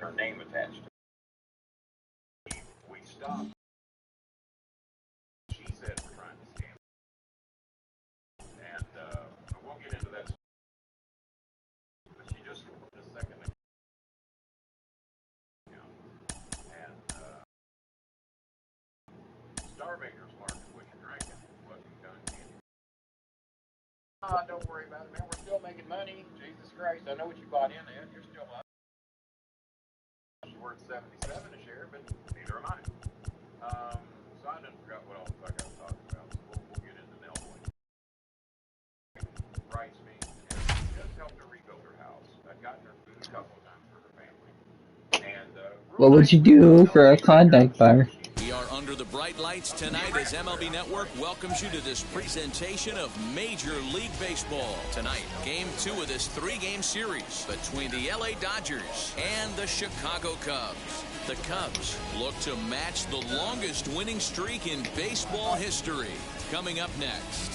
her name attached to it. We stopped. She said we're trying to scam. And I won't get into that. But she just a second ago. And Starbaker's market, what you're drinking, wasn't done candy. Don't worry about it, man. We're still making money. Jesus Christ. I know what you bought in at. You're still up. You're worth 77 a share, but neither am I. So I done forgot what all the fuck I was talking about. So we'll get into Nell Boyd. Writes me and just helped her rebuild her house. I've gotten her food a couple of times for her family. And what would you do for a Klondike bar? We are under the bright lights tonight as MLB Network welcomes you to this presentation of Major League Baseball. Tonight, Game 2 of this 3-game series between the LA Dodgers and the Chicago Cubs. The Cubs look to match the longest winning streak in baseball history. Coming up next.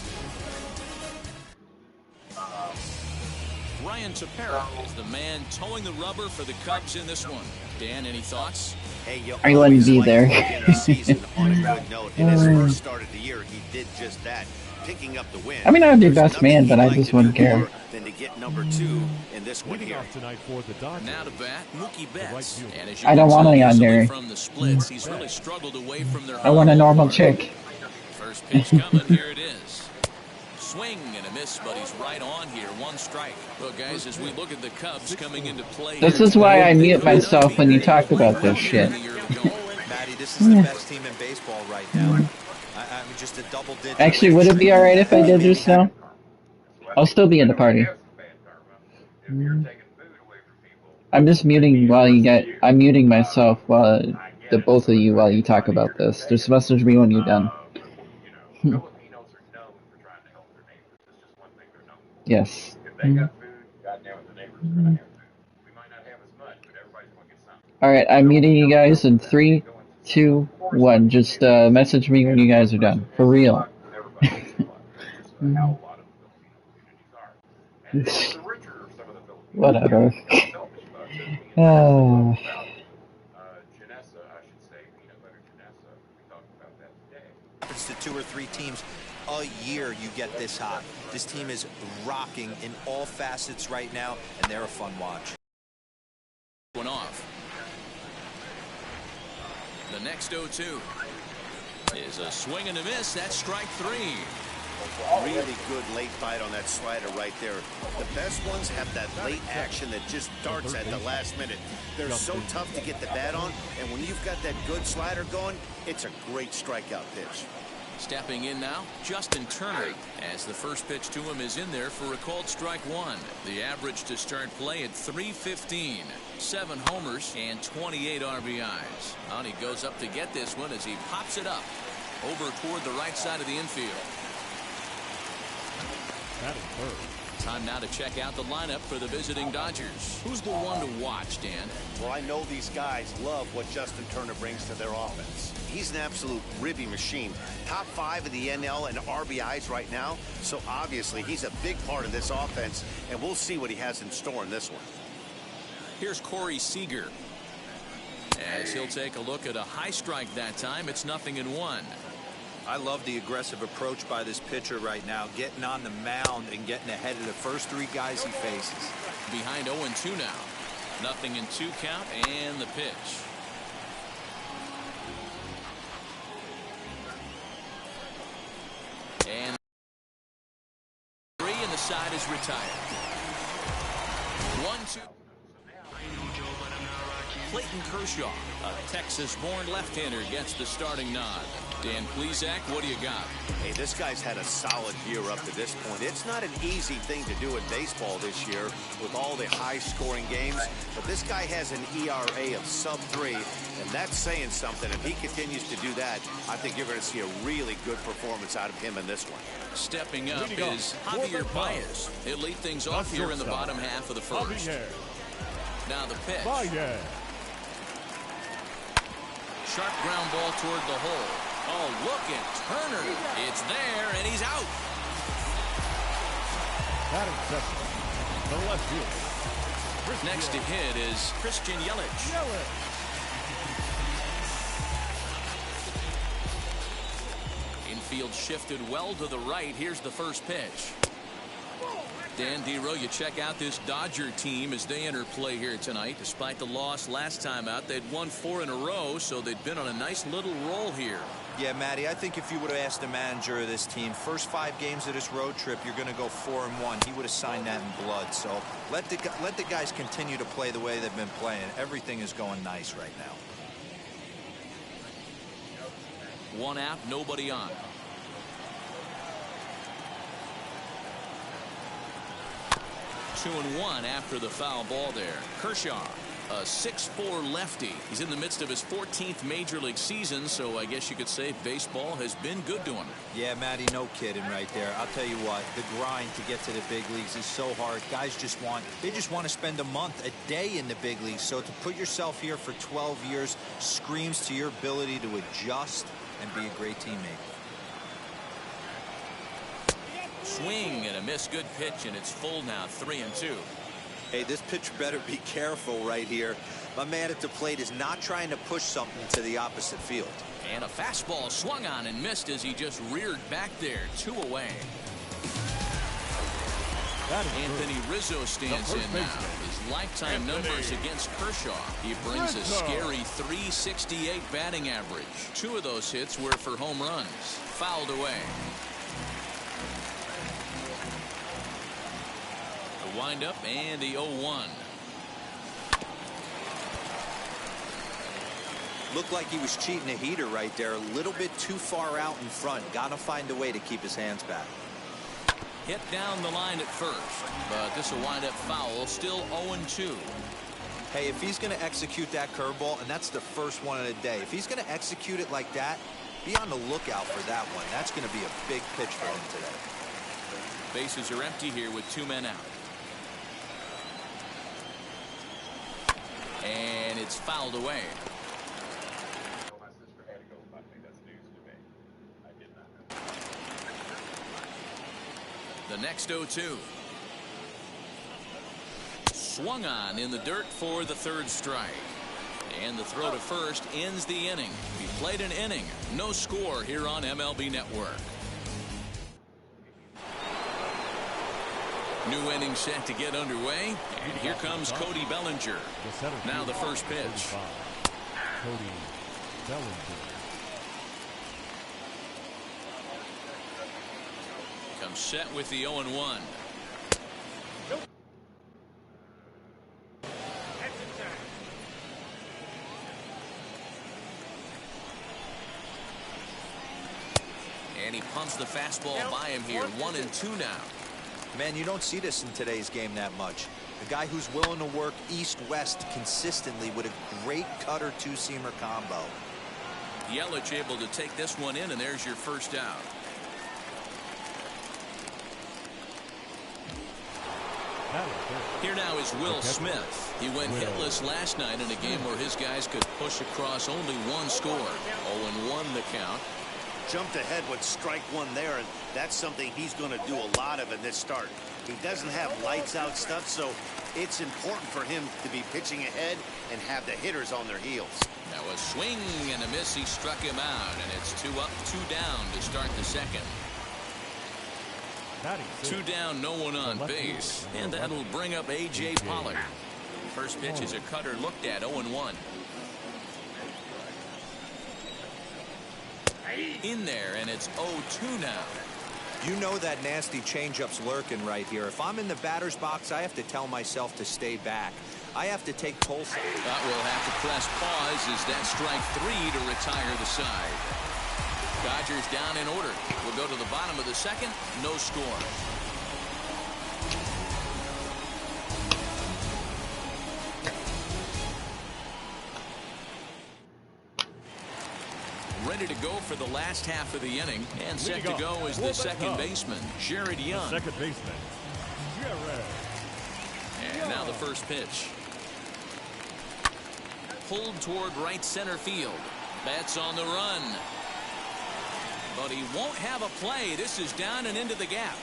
Ryan Tepera is the man towing the rubber for the Cubs in this one. Dan, any thoughts? Hey, I wouldn't be there. Season on a good note. In his first start of the year, he did just that, picking up the win. I mean, I'd be best man, but I just wouldn't care. Than to get number 2 in this one here. Now to bat, Mookie Betts. And as I don't want any on there. From the splits, he's really struggled away from their I want a normal chick. First pitch coming, here it is. Swing and a miss, but he's right on here. 1 strike. Well, guys, as we look at the Cubs coming into play, this is why I mute myself when you talk about this shit. Matty, this is the best team in baseball right now. I'm just a double-digit. Actually, would it be alright if I did this now? I'll still be in the party. I'm just muting while you get. I'm muting myself while the both of you while you talk about this. Just message me when you're done. Yes. If they got food, goddamn it, the neighbors are gonna have food. We might not have as much, but everybody's gonna get something. Alright, I'm muting you guys in 3, 2, 1. Just message me when you guys are done. For real. Whatever. It's the 2 or 3 teams a year you get this hot. This team is rocking in all facets right now, and they're a fun watch. One off. The next 0-2 is a swing and a miss. That's strike 3. Really good late bite on that slider right there. The best ones have that late action that just darts at the last minute. They're so tough to get the bat on, and when you've got that good slider going, it's a great strikeout pitch. Stepping in now, Justin Turner, as the first pitch to him is in there for a called strike 1. The average to start play at .315. 7 homers and 28 RBIs. And he goes up to get this one as he pops it up over toward the right side of the infield. Time now to check out the lineup for the visiting Dodgers. Who's the one to watch, Dan? Well, I know these guys love what Justin Turner brings to their offense. He's an absolute ribby machine. Top 5 of the NL and RBIs right now. So obviously he's a big part of this offense, and we'll see what he has in store in this one. Here's Corey Seager. As he'll take a look at a high strike that time, it's 0-1. I love the aggressive approach by this pitcher right now, getting on the mound and getting ahead of the first 3 guys he faces. Behind 0-2 now. 0-2 count and the pitch. And 3 and the side is retired. 1-2. Clayton Kershaw, a Texas-born left-hander, gets the starting nod. Dan Plesac, what do you got? Hey, this guy's had a solid year up to this point. It's not an easy thing to do in baseball this year with all the high-scoring games, but this guy has an ERA of sub-3, and that's saying something. If he continues to do that, I think you're going to see a really good performance out of him in this one. Stepping up is Javier Baez. He'll lead things off here in the bottom half of the first. Now the pitch. Sharp ground ball toward the hole. Oh, look at Turner. It's there, and he's out. Next to hit is Christian Yelich. Infield shifted well to the right. Here's the first pitch. Dan Dero, you check out this Dodger team as they enter play here tonight. Despite the loss last time out, they'd won 4 in a row, so they'd been on a nice little roll here. Yeah, Matty, I think if you would have asked the manager of this team, first 5 games of this road trip, you're going to go 4-1. He would have signed that in blood. So let the guys continue to play the way they've been playing. Everything is going nice right now. 1 out, nobody on. Two and 1 after the foul ball there. Kershaw, a 6'4" lefty. He's in the midst of his 14th major league season, so I guess you could say baseball has been good to him. Yeah, Matty, no kidding right there. I'll tell you what, the grind to get to the big leagues is so hard. Guys just want to spend a month, a day in the big leagues. So to put yourself here for 12 years screams to your ability to adjust and be a great teammate. Swing and a miss. Good pitch, and it's full now. 3-2. Hey, this pitcher better be careful right here. My man at the plate is not trying to push something to the opposite field. And a fastball swung on and missed as he just reared back there. 2 away. Anthony Rizzo stands in now. His lifetime numbers against Kershaw. He brings a scary .368 batting average. 2 of those hits were for home runs. Fouled away. The windup and the 0-1. Looked like he was cheating a heater right there. A little bit too far out in front. Gotta find a way to keep his hands back. Hit down the line at first, but this will wind up foul. Still 0-2. Hey, if he's going to execute that curveball, and that's the first one of the day, if he's going to execute it like that, be on the lookout for that one. That's going to be a big pitch for him today. Bases are empty here with 2 men out. And it's fouled away. My sister had to go. I think that's news to me. I did not know. The next 0-2. Swung on in the dirt for the 3rd strike. And the throw to first ends the inning. He played an inning. No score here on MLB Network. New inning set to get underway. And here comes Cody Bellinger. Now the first pitch. Cody Bellinger. Comes set with the 0-1. And he pumps the fastball by him here. 1-2 now. Man, you don't see this in today's game that much. A guy who's willing to work east-west consistently with a great cutter 2-seamer combo. Yelich able to take this one in, and there's your first out. Here now is Will Smith. He went hitless last night in a game where his guys could push across only 1 score. 0-1 the count. Jumped ahead with strike 1 there, and that's something he's going to do a lot of in this start. He doesn't have lights out stuff, so it's important for him to be pitching ahead and have the hitters on their heels. Now a swing and a miss. He struck him out, and it's 2 up, 2 down to start the second. 2 down, no one on base, and that'll bring up A.J. Pollock. First pitch is a cutter looked at. 0-1. In there, and it's 0-2 now. You know that nasty changeup's lurking right here. If I'm in the batter's box, I have to tell myself to stay back. I have to take pulse. But we'll have to press pause as that strike 3 to retire the side. Dodgers down in order. We'll go to the bottom of the second. No score. Ready to go for the last half of the inning, and set to go is the second baseman, Jared Young. Second baseman, Jared. And now the first pitch. Pulled toward right center field. Betts on the run. But he won't have a play. This is down and into the gap.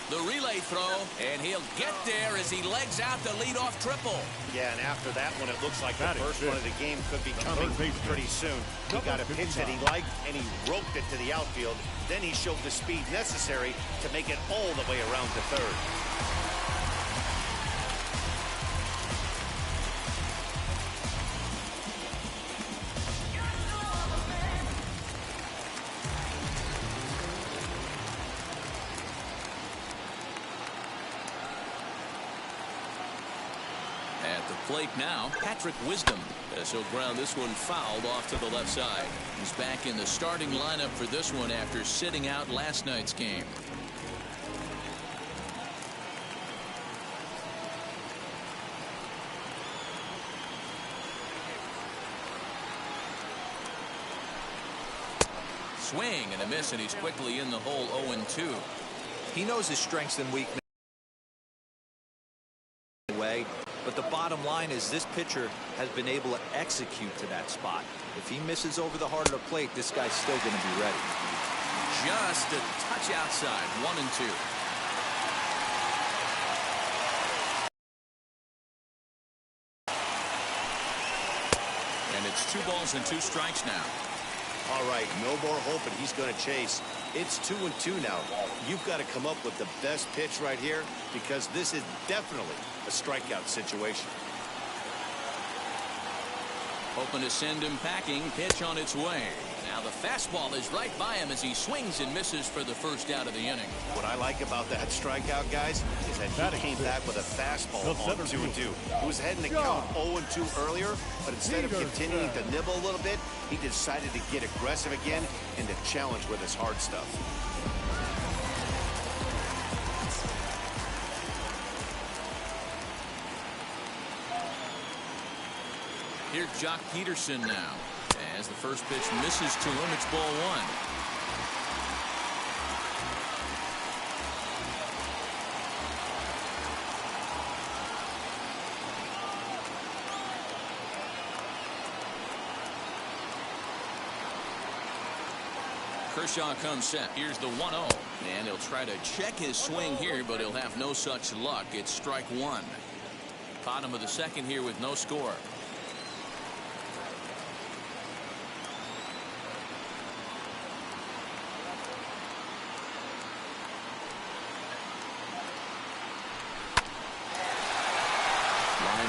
The relay throw, and he'll get there as he legs out the leadoff triple. Yeah, and after that one, it looks like the first one of the game could be coming pretty soon. He got a pitch that he liked, and he roped it to the outfield. Then he showed the speed necessary to make it all the way around to third. At the plate now, Patrick Wisdom, as he'll ground this one fouled off to the left side. He's back in the starting lineup for this one after sitting out last night's game. Swing and a miss, and he's quickly in the hole. 0-2. He knows his strengths and weaknesses. But the bottom line is this pitcher has been able to execute to that spot. If he misses over the heart of the plate, this guy's still going to be ready. Just a touch outside. 1-2. And it's 2 balls and 2 strikes now. All right, no more hope, and he's going to chase. It's 2-2 now. You've got to come up with the best pitch right here, because this is definitely a strikeout situation. Hoping to send him packing. Pitch on its way. Now the fastball is right by him as he swings and misses for the first out of the inning. What I like about that strikeout, guys, is that he came back with a fastball on 2-2. He was heading to count 0-2 earlier, but instead of continuing to nibble a little bit, he decided to get aggressive again and to challenge with his hard stuff. Here's Jock Peterson now. As the first pitch misses to him, it's ball 1. Kershaw comes set. Here's the 1-0. And he'll try to check his swing here, but he'll have no such luck. It's strike 1. Bottom of the second here with no score.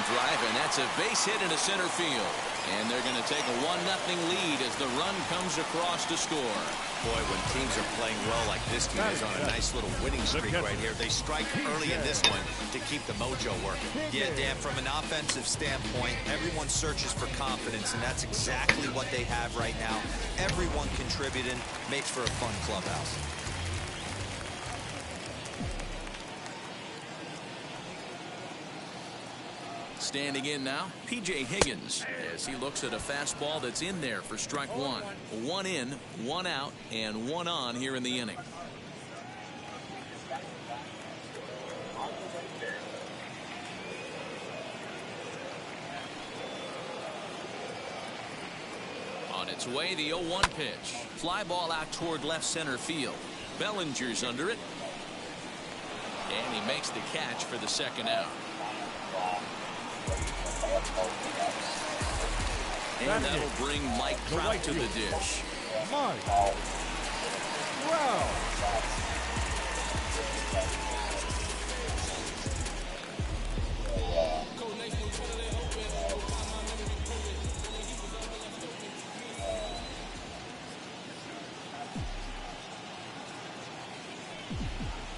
Drive, and that's a base hit into center field. And they're going to take a 1-0 lead as the run comes across to score. Boy, when teams are playing well like this team is on a nice little winning streak right here, they strike early in this one to keep the mojo working. Yeah, Dan, from an offensive standpoint, everyone searches for confidence, and that's exactly what they have right now. Everyone contributing makes for a fun clubhouse. Standing in now, P.J. Higgins, as he looks at a fastball that's in there for strike 1. 1 in, 1 out, and 1 on here in the inning. On its way, the 0-1 pitch. Fly ball out toward left center field. Bellinger's under it. And he makes the catch for the second out. And that'll bring Mike Trout to the dish. Mike Trout.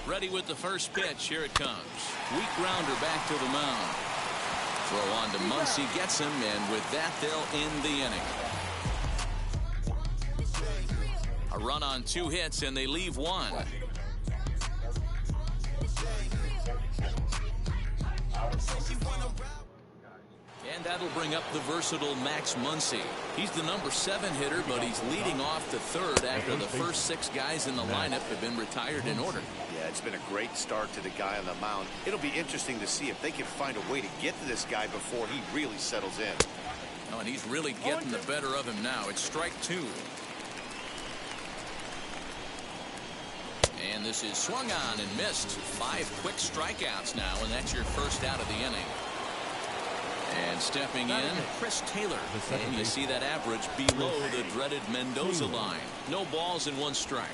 Ready with the first pitch. Here it comes. Weak grounder back to the mound. Throw on to Muncy, gets him, and with that, they'll end the inning. A run on 2 hits, and they leave 1. And that'll bring up the versatile Max Muncy. He's the number 7 hitter, but he's leading off the third after the first 6 guys in the lineup have been retired in order. Yeah, it's been a great start to the guy on the mound. It'll be interesting to see if they can find a way to get to this guy before he really settles in. Oh, and he's really getting the better of him now. It's strike 2. And this is swung on and missed. 5 quick strikeouts now, and that's your first out of the inning. And stepping in, Chris Taylor. And you see that average below the dreaded Mendoza line. No balls and 1 strike.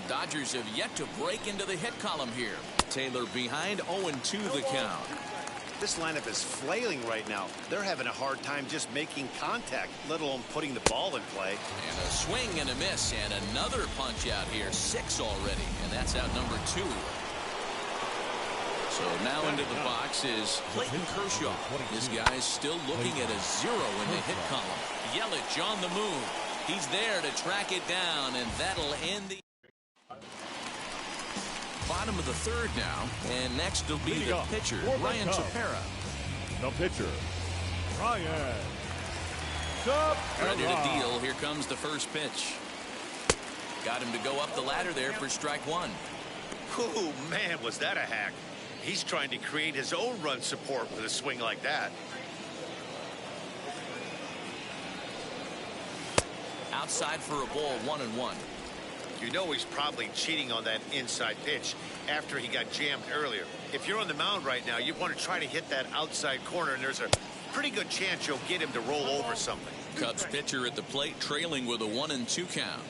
Dodgers have yet to break into the hit column here. Taylor behind, 0-2 the count. This lineup is flailing right now. They're having a hard time just making contact, let alone putting the ball in play. And a swing and a miss, and another punch out here. 6 already, and that's out number 2. So now into the box is Clayton Kershaw. This guy's still looking at a 0 in the hit column. Yelich on the move. He's there to track it down, and that'll end the bottom of the 3rd now. And next will be the pitcher, Ryan Tepera. The pitcher, Ryan Tepera. Ready to deal. Here comes the first pitch. Got him to go up the ladder there for strike 1. Oh, man, was that a hack. He's trying to create his own run support with a swing like that. Outside for a ball, 1-1. You know he's probably cheating on that inside pitch after he got jammed earlier. If you're on the mound right now, you want to try to hit that outside corner, and there's a pretty good chance you'll get him to roll over something. Cubs pitcher at the plate, trailing with a 1-2 count.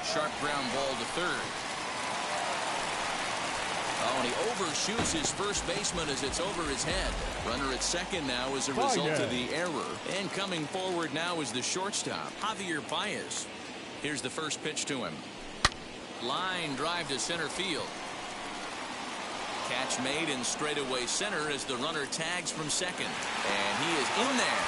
Sharp ground ball to 3rd. Oh, and he overshoots his first baseman as it's over his head. Runner at 2nd now as a result of the error. And coming forward now is the shortstop, Javier Baez. Here's the first pitch to him. Line drive to center field. Catch made in straightaway center as the runner tags from 2nd. And he is in there.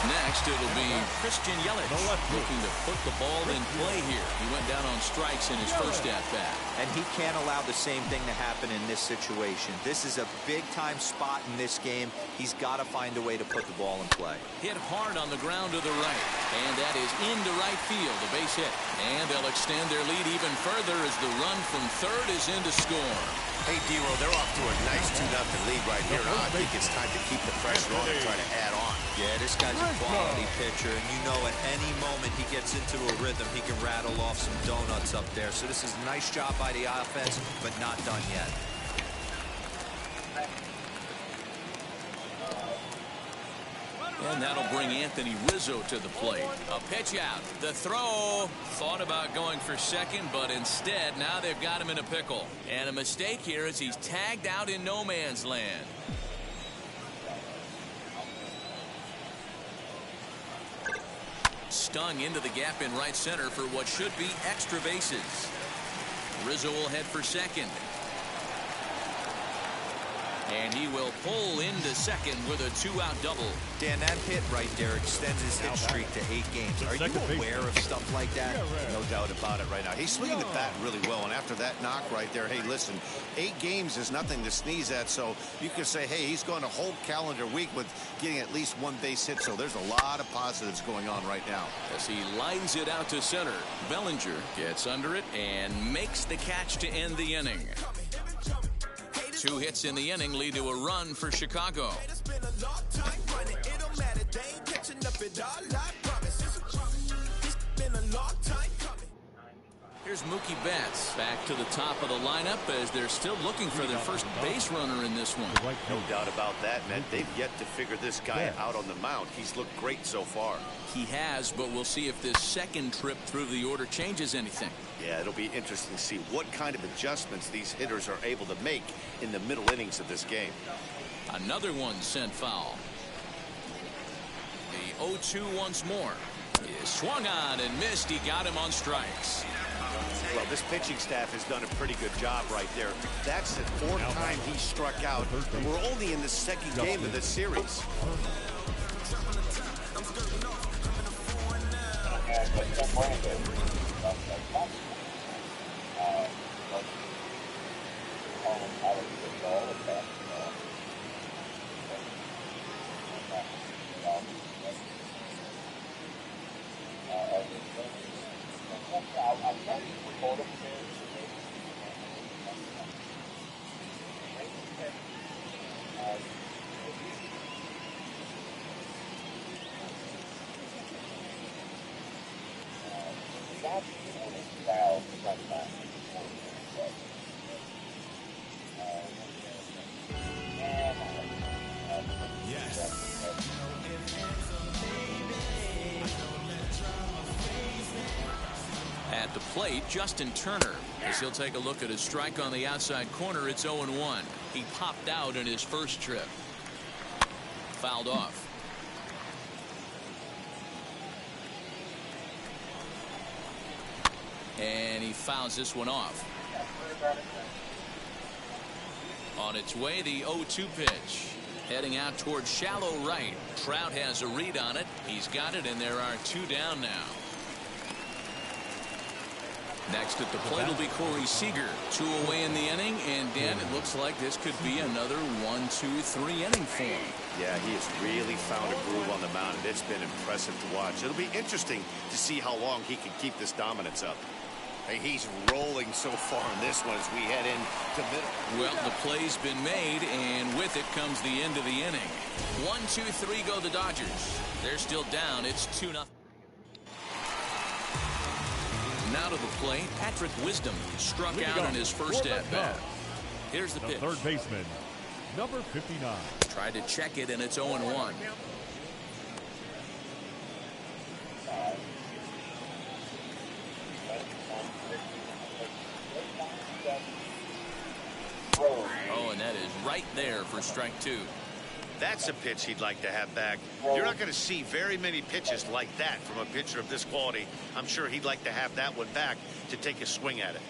Next, it'll be Christian Yelich looking to put the ball in play here. He went down on strikes in his first at-bat. And he can't allow the same thing to happen in this situation. This is a big-time spot in this game. He's got to find a way to put the ball in play. Hit hard on the ground to the right. And that is into right field, a base hit. And they'll extend their lead even further as the run from 3rd is in to score. Hey, D-Roll, they're off to a nice 2-0 lead right here. I think it's time to keep the pressure on and try to add on. Yeah, this guy's a quality pitcher, and you know at any moment he gets into a rhythm, he can rattle off some donuts up there. So this is a nice job by the offense, but not done yet. And that'll bring Anthony Rizzo to the plate. A pitch out. The throw. Thought about going for 2nd, but instead now they've got him in a pickle. And a mistake here as he's tagged out in no man's land. Stung into the gap in right center for what should be extra bases. Rizzo will head for 2nd. And he will pull into 2nd with a 2-out double. Dan, that hit right there extends his hit streak to 8 games. Are you aware of stuff like that? No doubt about it right now. He's swinging the bat really well, and after that knock right there, hey, listen, 8 games is nothing to sneeze at, so you could say, hey, he's going a whole calendar week with getting at least 1 base hit, so there's a lot of positives going on right now. As he lines it out to center, Bellinger gets under it and makes the catch to end the inning. 2 hits in the inning lead to a run for Chicago. Here's Mookie Betts back to the top of the lineup as they're still looking for their first base runner in this one. No doubt about that, man. They've yet to figure this guy out on the mound. He's looked great so far. He has, but we'll see if this 2nd trip through the order changes anything. Yeah, it'll be interesting to see what kind of adjustments these hitters are able to make in the middle innings of this game. Another one sent foul. The 0-2 once more. He swung on and missed. He got him on strikes. Well, this pitching staff has done a pretty good job right there. That's the 4th time he struck out. And we're only in the 2nd game of this series. plate, Justin Turner, as he'll take a look at his strike on the outside corner. It's 0-1. He popped out in his first trip. Fouled off. And he fouls this one off. On its way, the 0-2 pitch. Heading out towards shallow right. Trout has a read on it. He's got it, and there are 2 down now. Next at the plate will be Corey Seager. 2 away in the inning, and Dan, it looks like this could be another 1-2-3 inning for him. Yeah, he has really found a groove on the mound, and it's been impressive to watch. It'll be interesting to see how long he can keep this dominance up. Hey, he's rolling so far in this one as we head into middle. Well, the play's been made, and with it comes the end of the inning. 1-2-3 go the Dodgers. They're still down. It's 2-0. Now to the plate, Patrick Wisdom struck out in his first at-bat. Here's the pitch. Third baseman, number 59. Tried to check it, and it's 0-1. Oh, and that is right there for strike 2. That's a pitch he'd like to have back. You're not going to see very many pitches like that from a pitcher of this quality. I'm sure he'd like to have that one back to take a swing at it.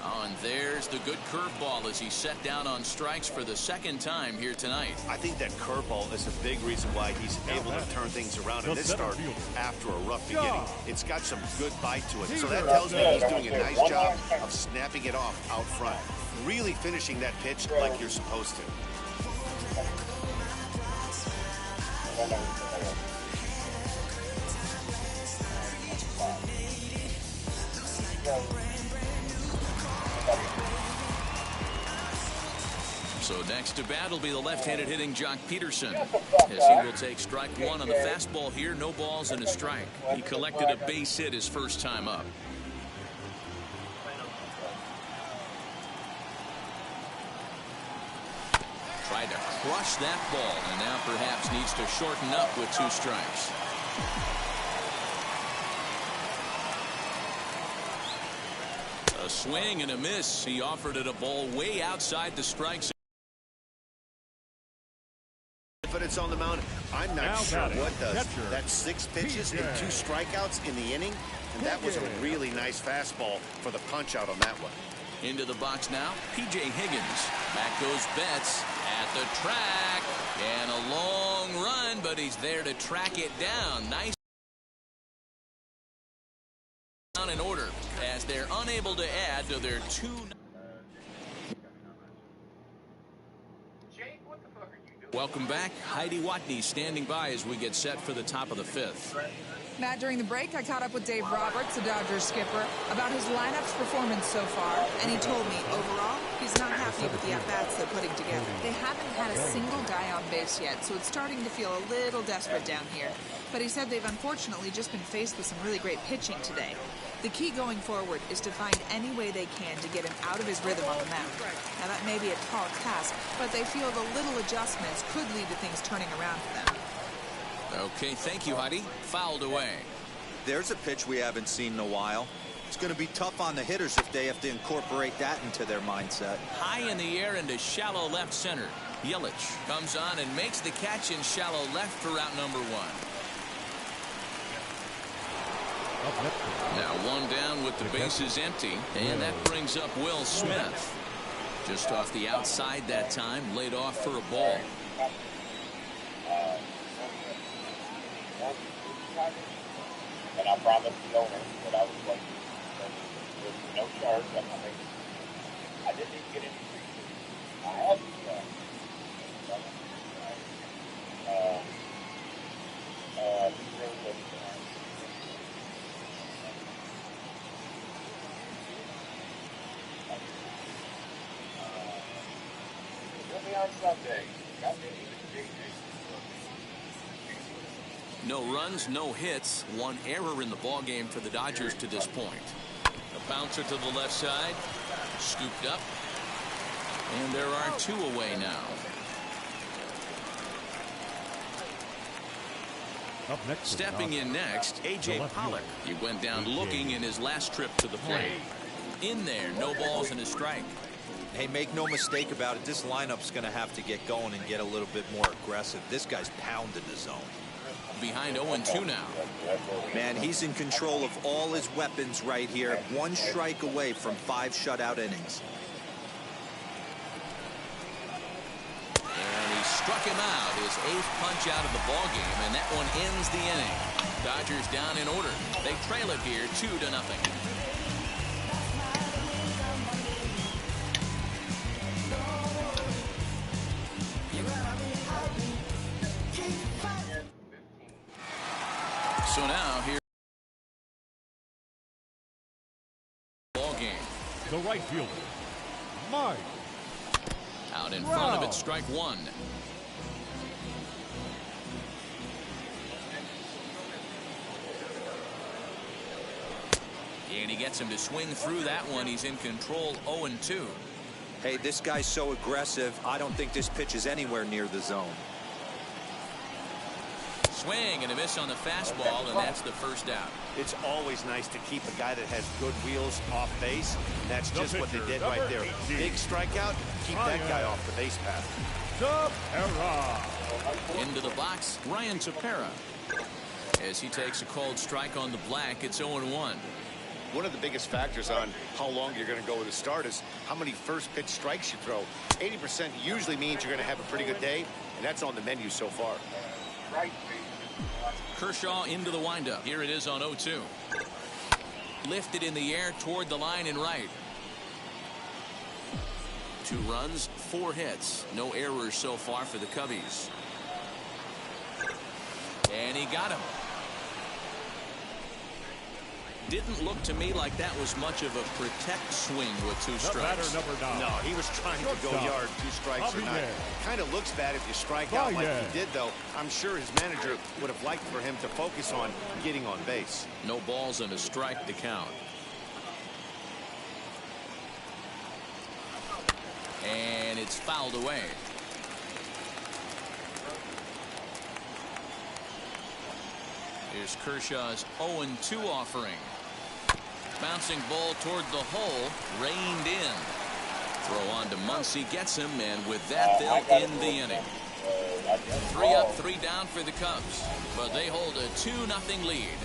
Oh, and there's the good curveball as he's set down on strikes for the second time here tonight. I think that curveball is a big reason why he's able to turn things around in this start after a rough beginning. It's got some good bite to it, so that tells me he's doing a nice job of snapping it off out front, really finishing that pitch like you're supposed to. So next to bat will be the left-handed hitting Jock Peterson, as he will take strike 1 on the fastball here. No balls and a strike. He collected a base hit his first time up. Tried to crush that ball, and now perhaps needs to shorten up with 2 strikes. A swing and a miss. He offered it a ball way outside the strike zone. But it's on the mound. I'm not sure what does. That's 6 pitches and 2 strikeouts in the inning, and that was a really nice fastball for the punch out on that one. Into the box now, P.J. Higgins. Back goes Betts at the track, and a long run, but he's there to track it down. Nice in order as they're unable to add to their 2. Welcome back. Heidi Watney standing by as we get set for the top of the 5th. Matt, during the break, I caught up with Dave Roberts, the Dodgers skipper, about his lineup's performance so far, and he told me, overall, he's not happy with the at-bats they're putting together. They haven't had a single guy on base yet, so it's starting to feel a little desperate down here. But he said they've unfortunately just been faced with some really great pitching today. The key going forward is to find any way they can to get him out of his rhythm on the mound. Now, that may be a tall task, but they feel the little adjustments could lead to things turning around for them. Okay, thank you, Heidi. Fouled away. There's a pitch we haven't seen in a while. It's going to be tough on the hitters if they have to incorporate that into their mindset. High in the air into shallow left center. Yelich comes on and makes the catch in shallow left for out number 1. Now 1 down with the bases empty, and that brings up Will Smith. Just off the outside that time, laid off for a ball. And I promised the owner that I was going to. There's no charge. I didn't even get any free. I had to on Sunday. No runs, no hits. 1 error in the ball game for the Dodgers to this point. A bouncer to the left side, scooped up, and there are 2 away now. Up next, Stepping in next, A.J. Pollock. He went down looking in his last trip to the plate. In there, no balls and a strike. Hey, make no mistake about it. This lineup's going to have to get going and get a little bit more aggressive. This guy's pounding the zone. Behind 0-2 now. Man, he's in control of all his weapons right here. One strike away from 5 shutout innings. And he struck him out, his 8th punch out of the ball game, and that one ends the inning. Dodgers down in order. They trail it here 2-0. So now here ball game. The right fielder, Mike. Out in front of it, strike 1. And he gets him to swing through that one. He's in control, 0-2. Hey, this guy's so aggressive. I don't think this pitch is anywhere near the zone. Swing and a miss on the fastball, and that's the first out. It's always nice to keep a guy that has good wheels off base. That's just what they did right there. Big strikeout, keep that guy off the base path. Into the box, Ryan Tepera. As he takes a called strike on the black, it's 0-1. One of the biggest factors on how long you're going to go with a start is how many first pitch strikes you throw. 80% usually means you're going to have a pretty good day, and that's on the menu so far. Kershaw into the windup. Here it is on 0-2. Lifted in the air toward the line and right. 2 runs, 4 hits. No errors so far for the Cubbies. And he got him. Didn't look to me like that was much of a protect swing with 2 strikes. No, he was trying to go yard, 2 strikes or not. Kind of looks bad if you strike out like he did, though. I'm sure his manager would have liked for him to focus on getting on base. No balls and a strike to count. And it's fouled away. Here's Kershaw's 0-2 offering. Bouncing ball toward the hole, reined in. Throw on to Muncy, gets him, and with that they'll end the inning. 3 up, 3 down for the Cubs, but they hold a 2-0 lead.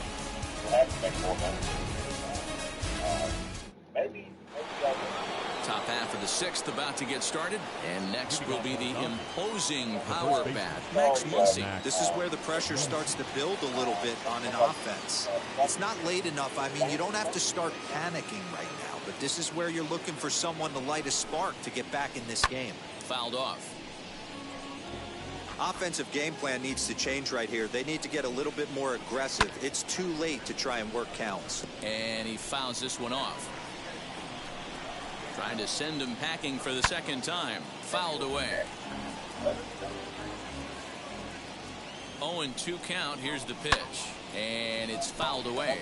Top half of the 6th about to get started, and next will be the imposing power bat, Max Muncy. This is where the pressure starts to build a little bit on an offense. It's not late enough. I mean, you don't have to start panicking right now, but this is where you're looking for someone to light a spark to get back in this game. Fouled off. Offensive game plan needs to change right here. They need to get a little bit more aggressive. It's too late to try and work counts. And he fouls this one off. Trying to send him packing for the 2nd time. Fouled away. 0-2 count. Here's the pitch. And it's fouled away.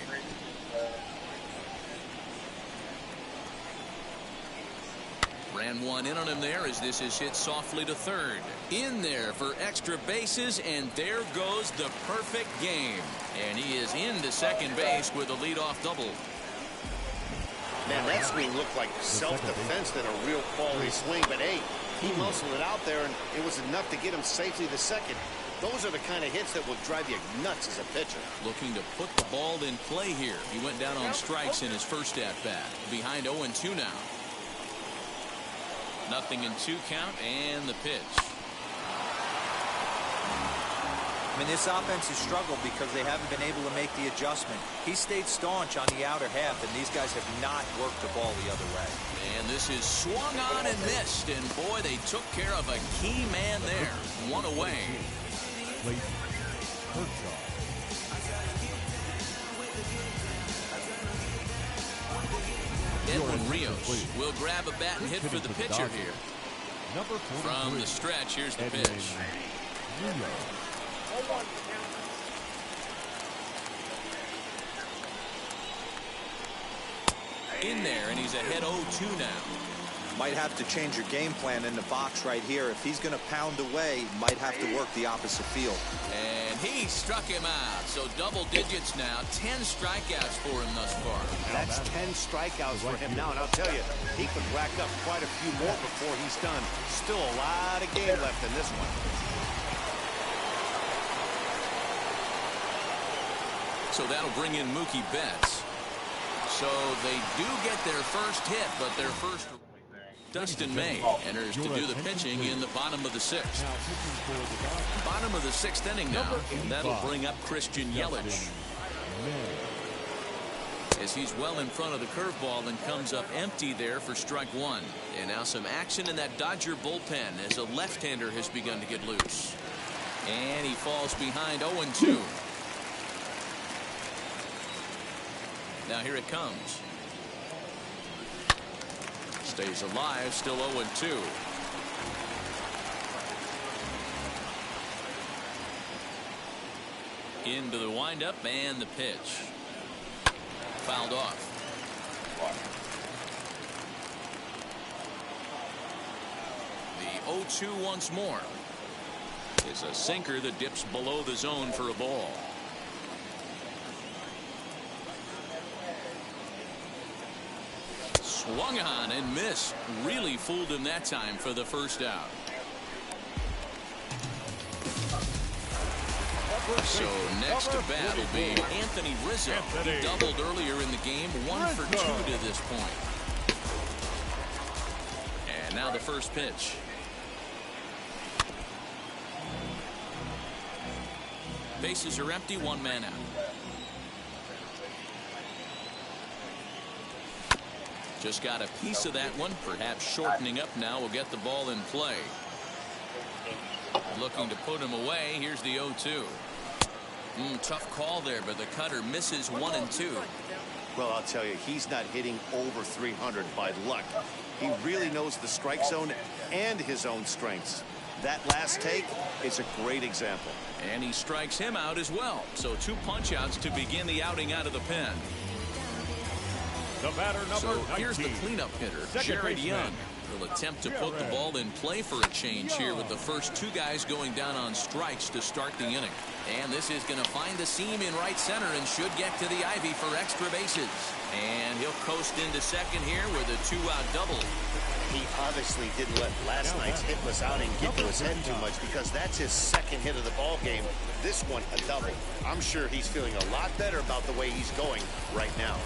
Ran one in on him there as this is hit softly to 3rd. In there for extra bases, and there goes the perfect game. And he is into 2nd base with a leadoff double. Man, that swing looked like self-defense than a real quality swing, but hey, he muscled it out there, and it was enough to get him safely to 2nd. Those are the kind of hits that will drive you nuts as a pitcher. Looking to put the ball in play here. He went down on strikes in his first at-bat. Behind 0-2 now. 0-2 count, and the pitch. I mean, this offense has struggled because they haven't been able to make the adjustment. He stayed staunch on the outer half, and these guys have not worked the ball the other way. And this is swung on and missed, and boy, they took care of a key man there. 1 away. Kershaw. Edwin Rios will grab a bat and hit for the pitcher here. From the stretch, here's the pitch. In there, and he's ahead 0-2 now. Might have to change your game plan in the box right here. If he's going to pound away, might have to work the opposite field. And he struck him out. So double digits now. 10 strikeouts for him thus far. That's 10 strikeouts for him now. And I'll tell you, he could rack up quite a few more before he's done. Still a lot of game left in this one. So that'll bring in Mookie Betts. So they do get their first hit, but their first... Dustin May enters to do the pitching in the bottom of the sixth. Bottom of the sixth inning now. That'll bring up Christian Yelich. As he's well in front of the curveball and comes up empty there for strike one. And now some action in that Dodger bullpen as a left-hander has begun to get loose. And he falls behind 0-2. Now here it comes. Stays alive, still 0-2. Into the windup and the pitch. Fouled off. The 0-2 once more. It's a sinker that dips below the zone for a ball. Swung on and missed. Really fooled him that time for the first out. So next to bat will be Anthony Rizzo. He doubled earlier in the game. 1 for 2 to this point. And now the first pitch. Bases are empty. 1 man out. Just got a piece of that one. Perhaps shortening up now will get the ball in play. Looking to put him away. Here's the 0-2. Tough call there, but the cutter misses 1 and 2. Well, I'll tell you, he's not hitting over 300 by luck. He really knows the strike zone and his own strengths. That last take is a great example. And he strikes him out as well. So 2 punch-outs to begin the outing out of the pen. The batter number So 19. here's the cleanup hitter, Jared Young. He'll attempt to put the ball in play for a change here with the first 2 guys going down on strikes to start the inning. And this is going to find the seam in right center and should get to the ivy for extra bases. And he'll coast into second here with a 2-out double. He obviously didn't let last night's hitless outing get to his head too much because that's his second hit of the ball game. This one a double. I'm sure he's feeling a lot better about the way he's going right now.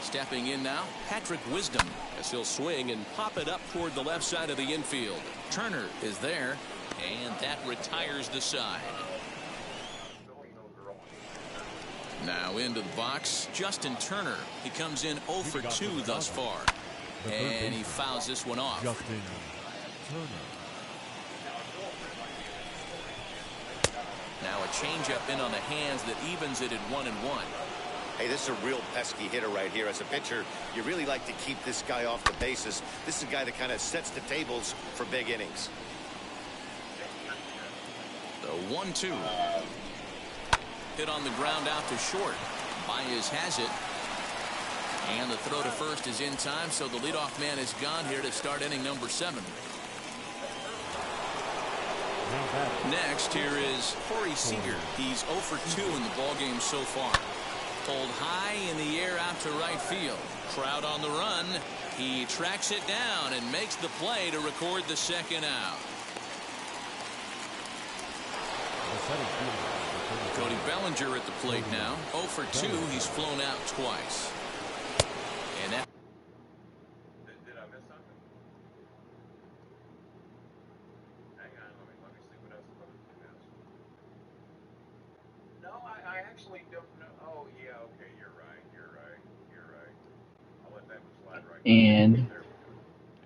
Stepping in now, Patrick Wisdom, as he'll swing and pop it up toward the left side of the infield. Turner is there, and that retires the side. Now into the box, Justin Turner. He comes in 0 for 2 thus far, and he fouls this one off. Justin Turner. Now a changeup in on the hands that evens it at 1-1. Hey, this is a real pesky hitter right here. As a pitcher, you really like to keep this guy off the bases. This is a guy that kind of sets the tables for big innings. The 1-2. Hit on the ground out to short. Baez has it. And the throw to first is in time, so the leadoff man is gone here to start inning number 7. Next, here is Corey Seager. He's 0 for 2 in the ballgame so far. Pulled high in the air out to right field. Crowd on the run. He tracks it down and makes the play to record the second out. Cody Bellinger at the plate now. 0 for 2. He's flown out twice. And that. Did I miss something? Hang on, let me see what else I missed. No, I actually don't know. Oh yeah, okay, you're right. I'll let that one slide right And there.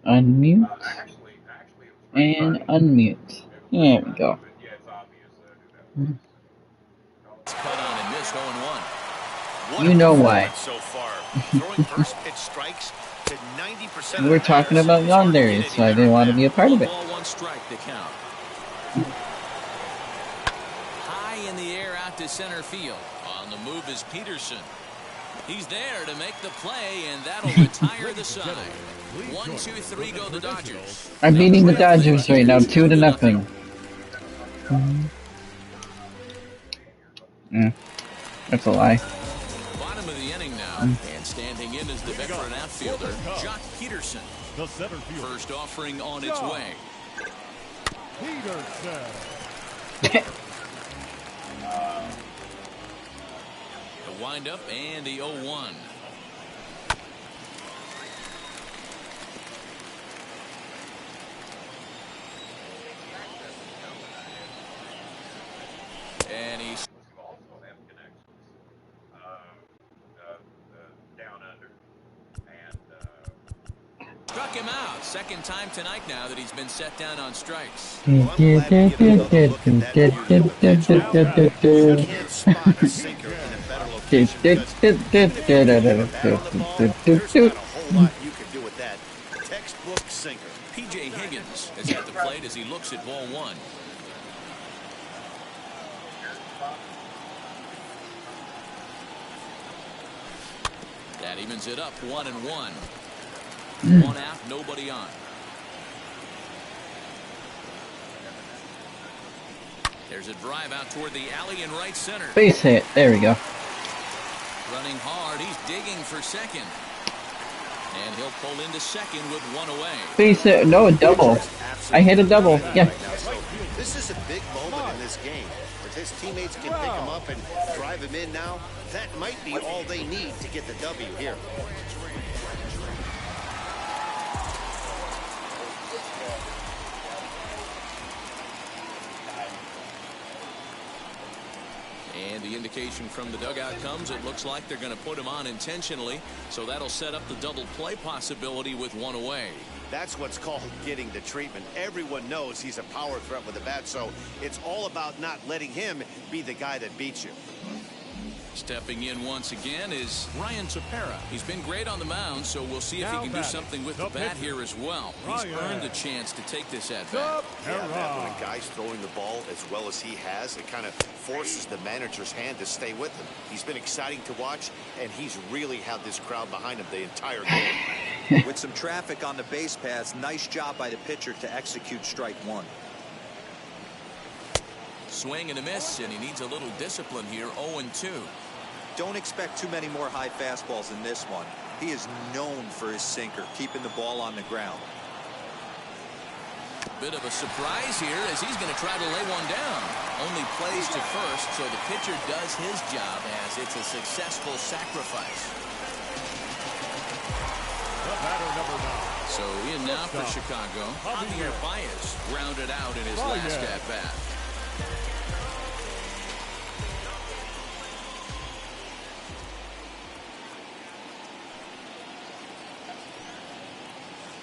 unmute. Actually, it was And unmute. There we go. yeah, it's obvious who that was. Cut on and missed 0-1. What You a know why. performance So far, throwing first pitch strikes to 90%. We're talking about Yonder, so I didn't want to be a part of it. Ball 1 strike to count. High in the air out to center field. On the move is Peterson. He's there to make the play, and that'll retire the side. 1, 2, 3 go the Dodgers. I'm beating the Dodgers right now, 2-0. That's a lie. Bottom of the inning now, and standing in is the veteran outfielder, Jock Peterson. The center field. First offering on its way. Peterson. The windup and the 0-1. And he's also have connections down under, and struck him out. Second time tonight now that he's been set down on strikes. Well, I'm glad we get another look at that. You can't spot a sinker in a better location because even if you get a bat on the ball, there's not a whole lot you can do with that. Textbook sinker. P.J. Higgins is at the plate as he looks at ball one. That evens it up 1-1. One out, nobody on. There's a drive out toward the alley in right center. Base hit. There we go. Running hard, he's digging for second. And he'll pull into second with one away. Base hit. No, a double. I hit a double. Yeah. This is a big moment in this game. If his teammates can pick him up and drive him in now, that might be all they need to get the W here. And the indication from the dugout comes, it looks like they're going to put him on intentionally, so that'll set up the double play possibility with one away. That's what's called getting the treatment. Everyone knows he's a power threat with the bat, so it's all about not letting him be the guy that beats you. Stepping in once again is Ryan Tepera. He's been great on the mound, so we'll see if he can do something with the bat here as well. He's earned the chance to take this at bat. Yeah, man, when a guy's throwing the ball as well as he has, it kind of forces the manager's hand to stay with him. He's been exciting to watch, and he's really had this crowd behind him the entire game. With some traffic on the base paths, nice job by the pitcher to execute strike one. Swing and a miss, and he needs a little discipline here. 0-2. Don't expect too many more high fastballs in this one. He is known for his sinker, keeping the ball on the ground. Bit of a surprise here as he's going to try to lay one down. Only plays to first, so the pitcher does his job as it's a successful sacrifice. The batter, number 9. So in now for Chicago, Javier Baez grounded out in his last at-bat.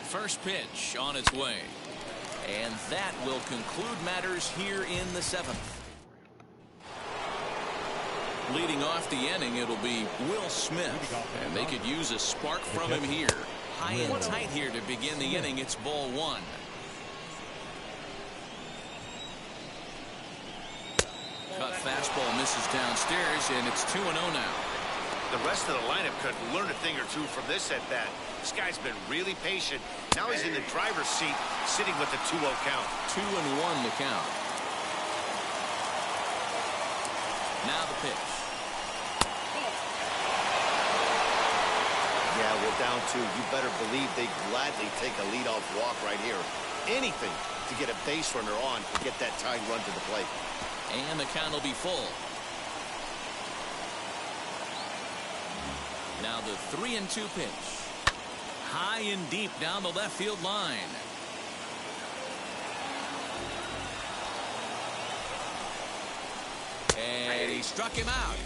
First pitch on its way. And that will conclude matters here in the 7th. Leading off the inning, it'll be Will Smith. And they could use a spark from him here. High and tight here to begin the inning. It's ball one. Cut fastball misses downstairs, and it's 2-0 now. The rest of the lineup could learn a thing or two from this at bat. This guy's been really patient. Now he's in the driver's seat, sitting with the 2-0 count. 2-1 the count. Now the pitch. Yeah, we're down 2. You better believe they gladly take a leadoff walk right here. Anything to get a base runner on to get that tying run to the plate. And the count will be full. Now the 3-2 pitch. High and deep down the left field line. And he struck him out.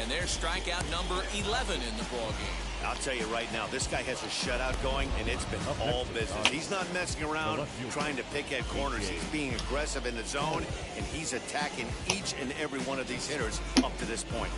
And there's strikeout number 11 in the ballgame. I'll tell you right now, this guy has a shutout going, and it's been all business. He's not messing around trying to pick at corners. He's being aggressive in the zone, and he's attacking each and every one of these hitters up to this point.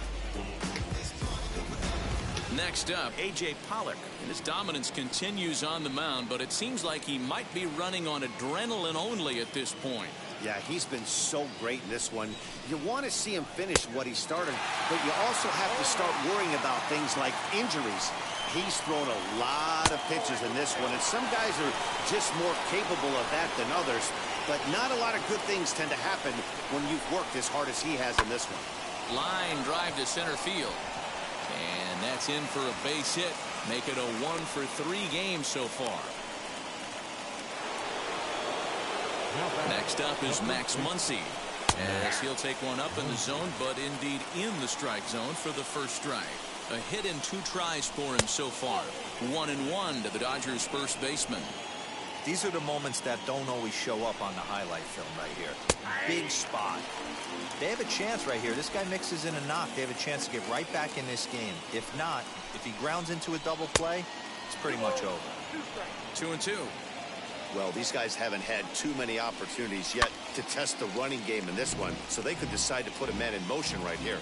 Next up, A.J. Pollock. And his dominance continues on the mound, but it seems like he might be running on adrenaline only at this point. Yeah, he's been so great in this one. You want to see him finish what he started, but you also have to start worrying about things like injuries. He's thrown a lot of pitches in this one, and some guys are just more capable of that than others, but not a lot of good things tend to happen when you've worked as hard as he has in this one. Line drive to center field. And that's in for a base hit. Make it a 1-for-3 game so far. Next up is Max Muncy, as he'll take one up in the zone, but indeed in the strike zone for the first strike. A hit in 2 tries for him so far. 1-1 to the Dodgers' first baseman. These are the moments that don't always show up on the highlight film right here. Big spot. They have a chance right here. This guy mixes in a knock. They have a chance to get right back in this game. If not, if he grounds into a double play, it's pretty much over. 2-2. Well, these guys haven't had too many opportunities yet to test the running game in this one, so they could decide to put a man in motion right here.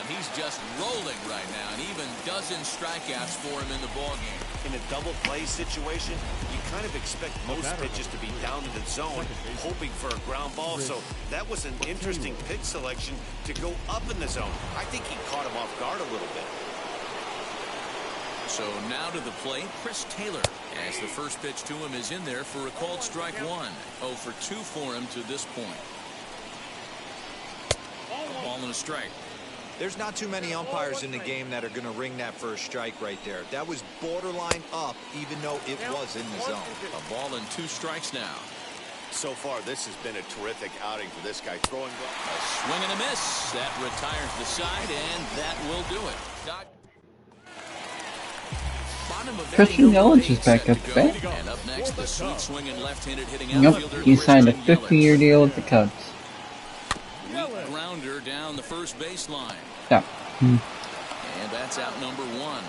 He's just rolling right now, and even dozen strikeouts for him in the ballgame. In a double play situation, you kind of expect most pitches to be down in the zone, hoping for a ground ball. So that was an interesting pitch selection to go up in the zone. I think he caught him off guard a little bit. So now to the plate, Chris Taylor, as the first pitch to him is in there for a called strike 1. 0-for-2 for him to this point. A ball and a strike. There's not too many umpires in the game that are going to ring that first strike right there. That was borderline up, even though it was in the zone. A ball and 2 strikes now. So far, this has been a terrific outing for this guy. Throwing a swing and a miss. That retires the side, and that will do it. Christian Yelich is back up there. And up next, the sweet swinging left-handed hitting Yep, outfielder. he signed a 50-year deal with the Cubs. Weak grounder down the first baseline. Yeah. And that's out number 1.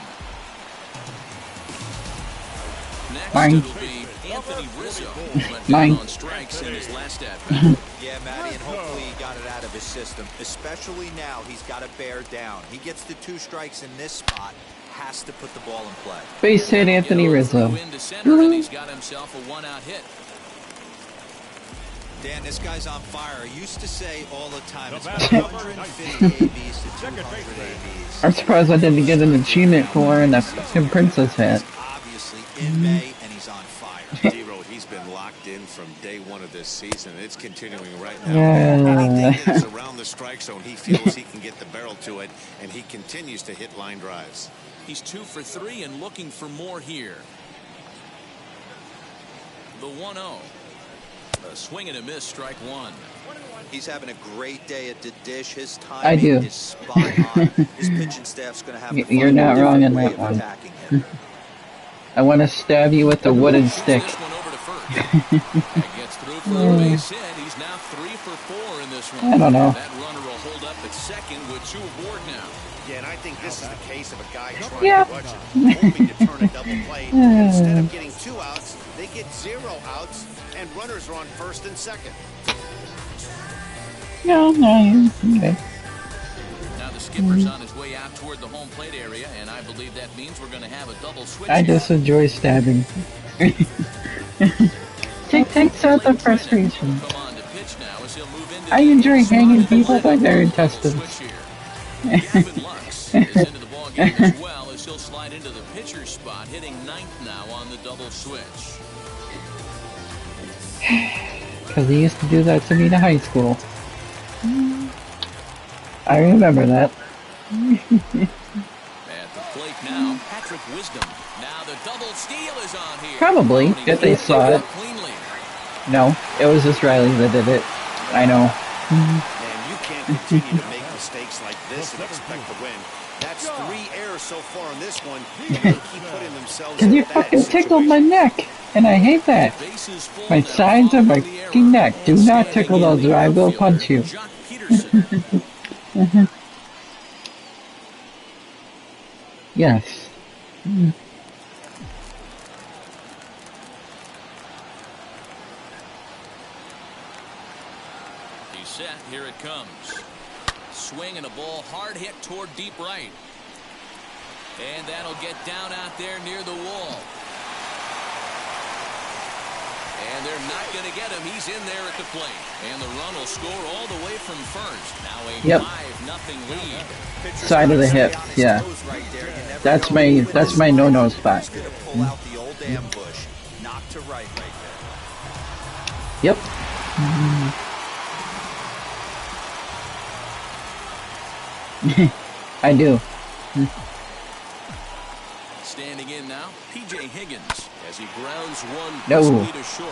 Next it'll be Anthony Rizzo, who went down on strikes in his last at-bat. Yeah, Matty, and hopefully he got it out of his system. Especially now, he's got to bear down. He gets the 2 strikes in this spot. Has to put the ball in play. Base hit Anthony Rizzo. And he's got himself a 1-out hit. Dan, this guy's on fire. I used to say all the time, it's 150 ABs to 200 ABs. I'm surprised I didn't get an achievement for wearing that fucking princess hat. Obviously in May, and he's on fire. D-Road, he's been locked in from day 1 of this season. It's continuing right now. Yeah. Anything that is around the strike zone, he feels he can get the barrel to it, and he continues to hit line drives. He's 2-for-3 and looking for more here. The 1-0. A swing and a miss, strike 1. He's having a great day at the dish. His timing is spot on. His pitching staff's going to have to You're not wrong in that one. I want to stab you with a wooden stick. This one over to first. Gets through for a base hit. He's now 3-for-4 in this one. I don't know. That runner will hold up at second with 2 aboard now. Yeah, and I think this is the case of a guy trying to rush it, hoping to turn a double play. Instead of getting 2 outs, they get 0 outs, and runners are on first and second. No, okay. Now the skipper's on his way out toward the home plate area, and I believe that means we're going to have a double switch. I just enjoy stabbing. Takes out the frustration. I enjoy hanging people by their intestines. Gavin Lux is into the ball game as well, as he'll slide into the pitcher's spot, hitting 9th now on the double switch. Because he used to do that to me in high school. I remember that. At the plate now, Patrick Wisdom. Now the double steal is on here. Probably, if they saw it. No, it was just Riley that did it. I know. And you can't continue to make mistakes like this and expect to win. That's 3 errors so far in this one. They keep putting themselves Because you fucking tickled my neck, and I hate that. My sides of my fucking neck. Do not tickle those or I will punch you. Yes. He's set. Here it comes. Swing and a ball hard hit toward deep right. And that'll get down out there near the wall. And they're not going to get him. He's in there at the plate. And the run will score all the way from first. Now a 5-0 lead. Side of the hips, yeah. That's my no-no spot. Pull out the old ambush. Knock to right there. Yep. I do. Standing in now, P.J. Higgins as he grounds one No. to short.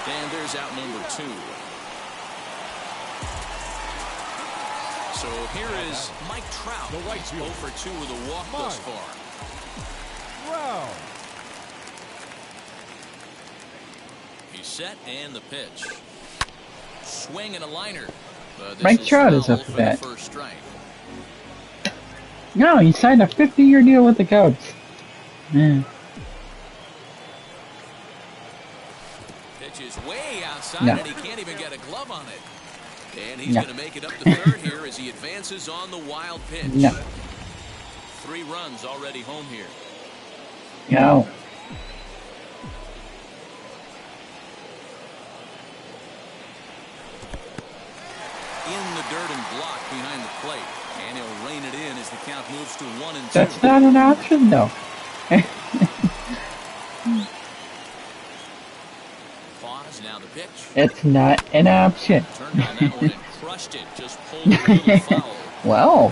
And there's out number 2. So here is Mike Trout. The right He's field. 0 for 2 with a walk thus far. Wow. He's set and the pitch. Swing and a liner. Mike Trout is up for to bat. the first strike. No, he signed a 50-year deal with the Cubs. Yeah. Pitch is way outside No. and he can't even get a glove on it. And he's going to make it up to third here as he advances on the wild pitch. No. 3 runs already home here. No. In the dirt and blocked behind the plate. And he'll rein it in as the count moves to 1-2. That's not an option, though. Pause, now the pitch. It's not an option. Turned on that one and crushed it. Just pulled a little foul. Well,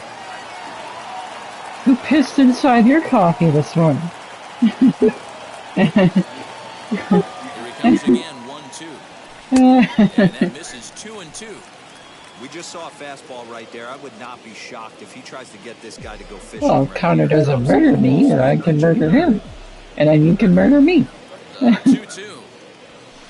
who pissed inside your coffee this morning? Here he comes again, 1-2. And that misses 2-2. We just saw a fastball right there. I would not be shocked if he tries to get this guy to go fishing. Well, right Connor here. doesn't murder me, or I can murder him. And then you can murder me. 2-2.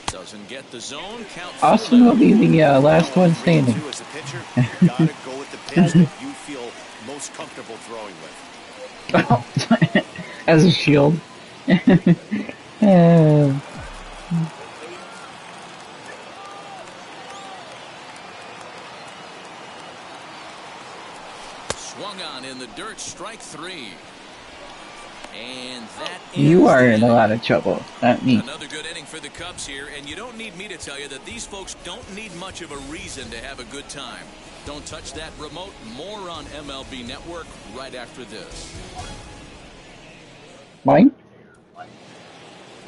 Doesn't get the zone. Count Austin will be the last one standing. As a pitcher, you gotta go with the pitch that you feel most comfortable throwing with. As a shield. Swung on in the dirt, strike 3. And that You are in a inning. lot of trouble, not me. Another good inning for the Cubs here, and you don't need me to tell you that these folks don't need much of a reason to have a good time. Don't touch that remote. More on MLB Network right after this. Mine?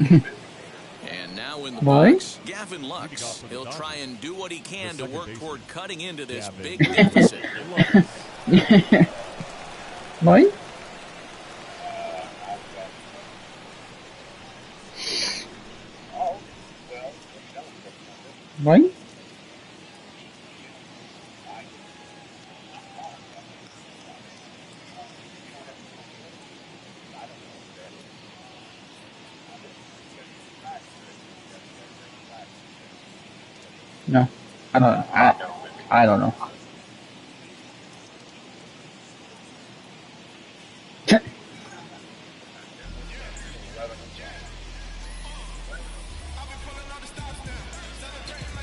And now in the Mine? box, Gavin Lux. He'll try and do what he can to work toward cutting into this big deficit. Mine? Mine? No, I don't. I don't know.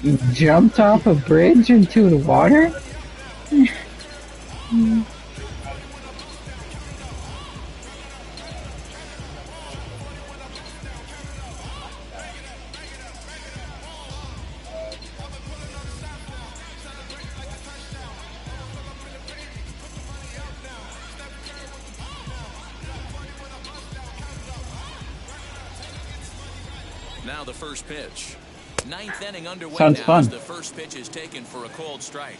You jumped off a bridge into the water? Now the first pitch. 9th inning underway. Sounds now fun. as the first pitch is taken for a called strike.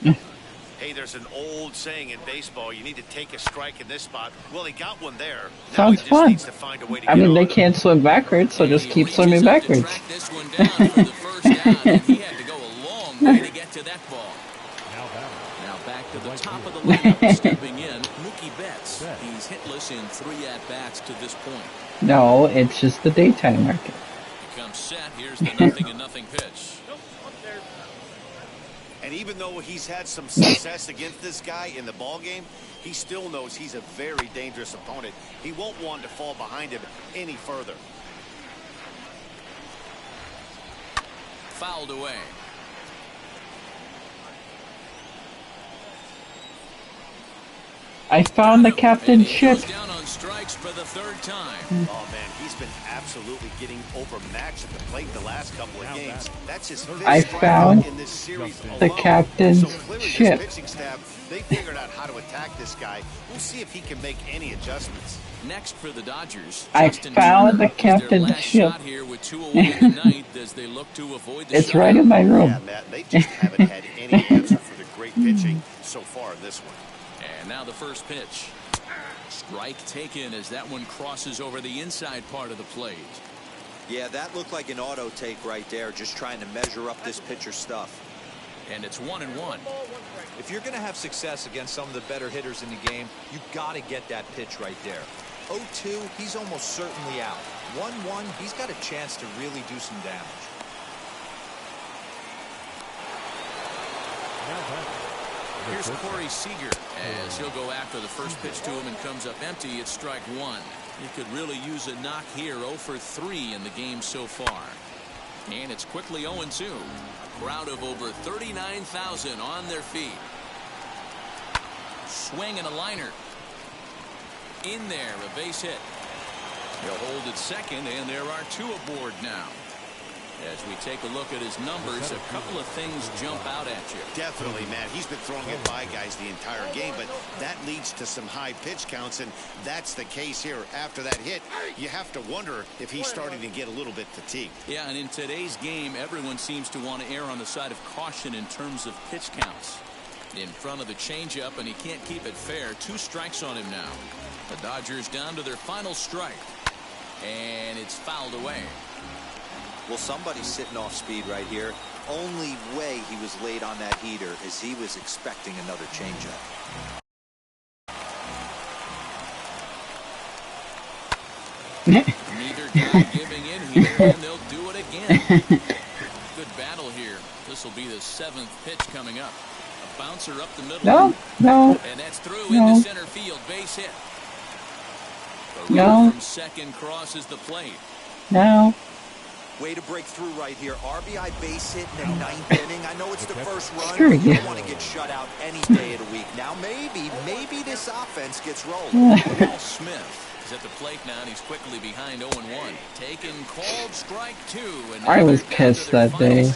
Hey, there's an old saying in baseball, you need to take a strike in this spot. Well, he got one there. Now Sounds he just fun. needs to find a way to I get mean, they on. can't swim backwards, so just He keep reaches swimming up to backwards. track this one down for the first out, and he had to go a long way to get to that ball. Now back to the top of the lineup, stepping in, Mookie Betts. He's hitless in 3 at-bats to this point. No, it's just the daytime market. He comes set. Here's the 0-0 pitch. And even though he's had some success against this guy in the ball game, he still knows he's a very dangerous opponent. He won't want to fall behind him any further. Fouled away. I found the captain And he ship. goes down on strikes for the third time. Oh, man, he's been absolutely getting overmatched at the plate the last couple of games. That's his I fifth found strikeout in this series the alone. captain's So clearly ship. this pitching staff, they figured out how to attack this guy. We'll see if he can make any adjustments. Next for the Dodgers, I Justin found the Turner is their captain's last ship. shot here with 2 away in the ninth as they look to avoid the It's right in shutout. my room. Yeah, Matt, they just haven't had any answer for the great pitching so far in this one. And now the first pitch. Strike taken as that one crosses over the inside part of the plate. Yeah, that looked like an auto take right there, just trying to measure up this pitcher's stuff. And it's 1-1. If you're going to have success against some of the better hitters in the game, you've got to get that pitch right there. 0-2, he's almost certainly out. 1-1, he's got a chance to really do some damage. Here's Corey Seager as he'll go after the first pitch to him and comes up empty. It's strike one. He could really use a knock here. 0 for 3 in the game so far. And it's quickly 0-2. A crowd of over 39,000 on their feet. Swing and a liner. In there, a base hit. He'll hold at second, and there are 2 aboard now. As we take a look at his numbers, a couple of things jump out at you. Definitely, man. He's been throwing it by guys the entire game, but that leads to some high pitch counts, and that's the case here. After that hit, you have to wonder if he's starting to get a little bit fatigued. Yeah, and in today's game, everyone seems to want to err on the side of caution in terms of pitch counts. In front of the changeup, and he can't keep it fair. 2 strikes on him now. The Dodgers down to their final strike. And it's fouled away. Well, somebody's sitting off speed right here. Only way he was late on that heater is he was expecting another changeup. Neither guy giving in here, and they'll do it again. Good battle here. This will be the 7th pitch coming up. A bouncer up the middle. No. And that's through into center field. Base hit. The runner from second crosses the plate. No. Way to break through right here. RBI base hit in the 9th inning. I know it's the first run, Screw but you you. don't want to get shut out any day of the week. Now maybe this offense gets rolling. Paul Smith is at the plate now, and he's quickly behind 0-1. Taken, called strike 2. And I was pissed that day.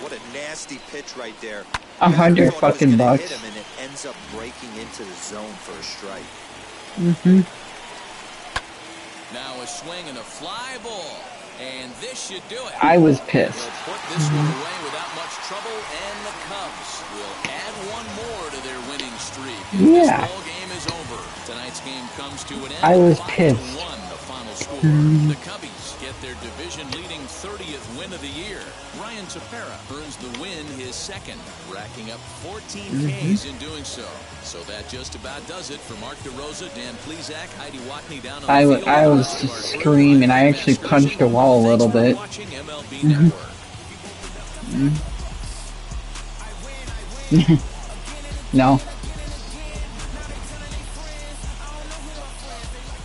What a nasty pitch right there. $100 fucking Hit bucks. him, and it ends up breaking into the zone for a strike. Now a swing and a fly ball. And this should do it. I was pissed. They'll put this one away without much trouble, and the Cubs will add one more to their winning streak. And this ball game is over. Tonight's game comes to an end. I was 5-1, pissed. the final score. The Cubbies get their division-leading 30th win of the year. Ryan Tepera earns the win, his second, racking up 14 Ks in doing so. So that just about does it for Mark DeRosa, Dan Plesac, Heidi Watney down on the field. I was just screaming. I actually punched a wall a little bit. Watching MLB Network. No.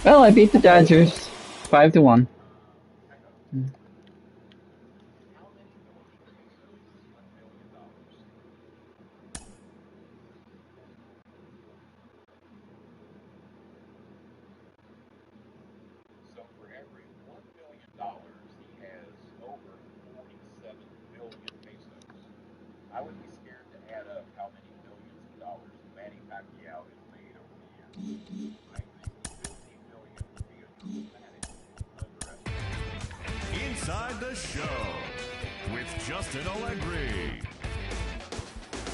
Well, I beat the Dodgers 5-1. So for every $1 billion, he has over 47 billion pesos. I would be scared to add up how many billions of dollars Manny Pacquiao has made over the years. I think 15 billion would be a dramatic underestimate. Inside the Show with Justin Allegri.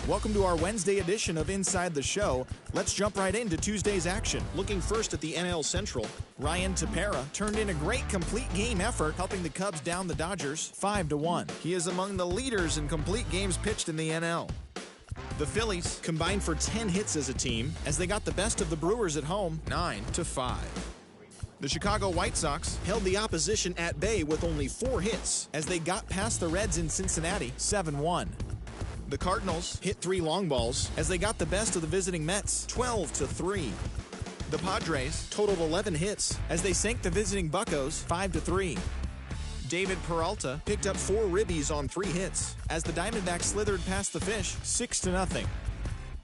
Welcome to our Wednesday edition of Inside the Show. Let's jump right into Tuesday's action. Looking first at the NL Central, Ryan Tepera turned in a great complete game effort, helping the Cubs down the Dodgers 5-1. He is among the leaders in complete games pitched in the NL. The Phillies combined for 10 hits as a team as they got the best of the Brewers at home 9-5. The Chicago White Sox held the opposition at bay with only 4 hits as they got past the Reds in Cincinnati 7-1. The Cardinals hit 3 long balls as they got the best of the visiting Mets 12-3. The Padres totaled 11 hits as they sank the visiting Buccos 5-3. David Peralta picked up 4 ribbies on 3 hits as the Diamondbacks slithered past the Fish 6-0.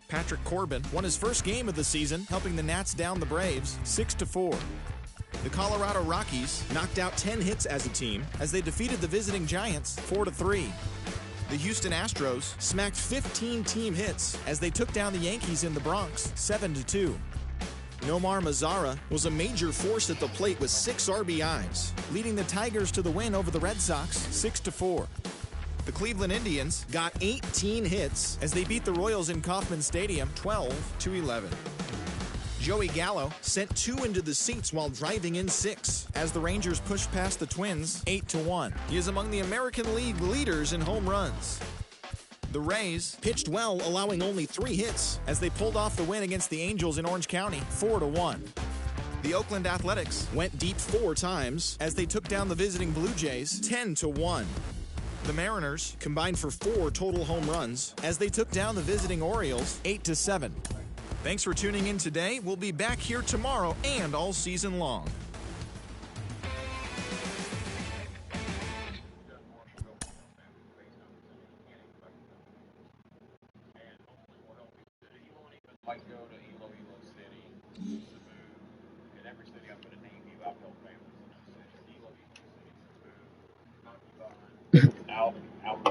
Patrick Corbin won his first game of the season, helping the Nats down the Braves 6-4. The Colorado Rockies knocked out 10 hits as a team as they defeated the visiting Giants 4-3. The Houston Astros smacked 15 team hits as they took down the Yankees in the Bronx 7-2. Nomar Mazara was a major force at the plate with 6 RBIs, leading the Tigers to the win over the Red Sox 6-4. The Cleveland Indians got 18 hits as they beat the Royals in Kauffman Stadium 12-11. Joey Gallo sent 2 into the seats while driving in 6 as the Rangers pushed past the Twins 8-1. He is among the American League leaders in home runs. The Rays pitched well, allowing only 3 hits as they pulled off the win against the Angels in Orange County 4-1. The Oakland Athletics went deep 4 times as they took down the visiting Blue Jays 10-1. The Mariners combined for 4 total home runs as they took down the visiting Orioles 8-7. Thanks for tuning in today. We'll be back here tomorrow and all season long. Like go to Elo City, Cebu, in every city I'm going to name you, I've helped families in those cities. Elo City, Cebu, Alvin,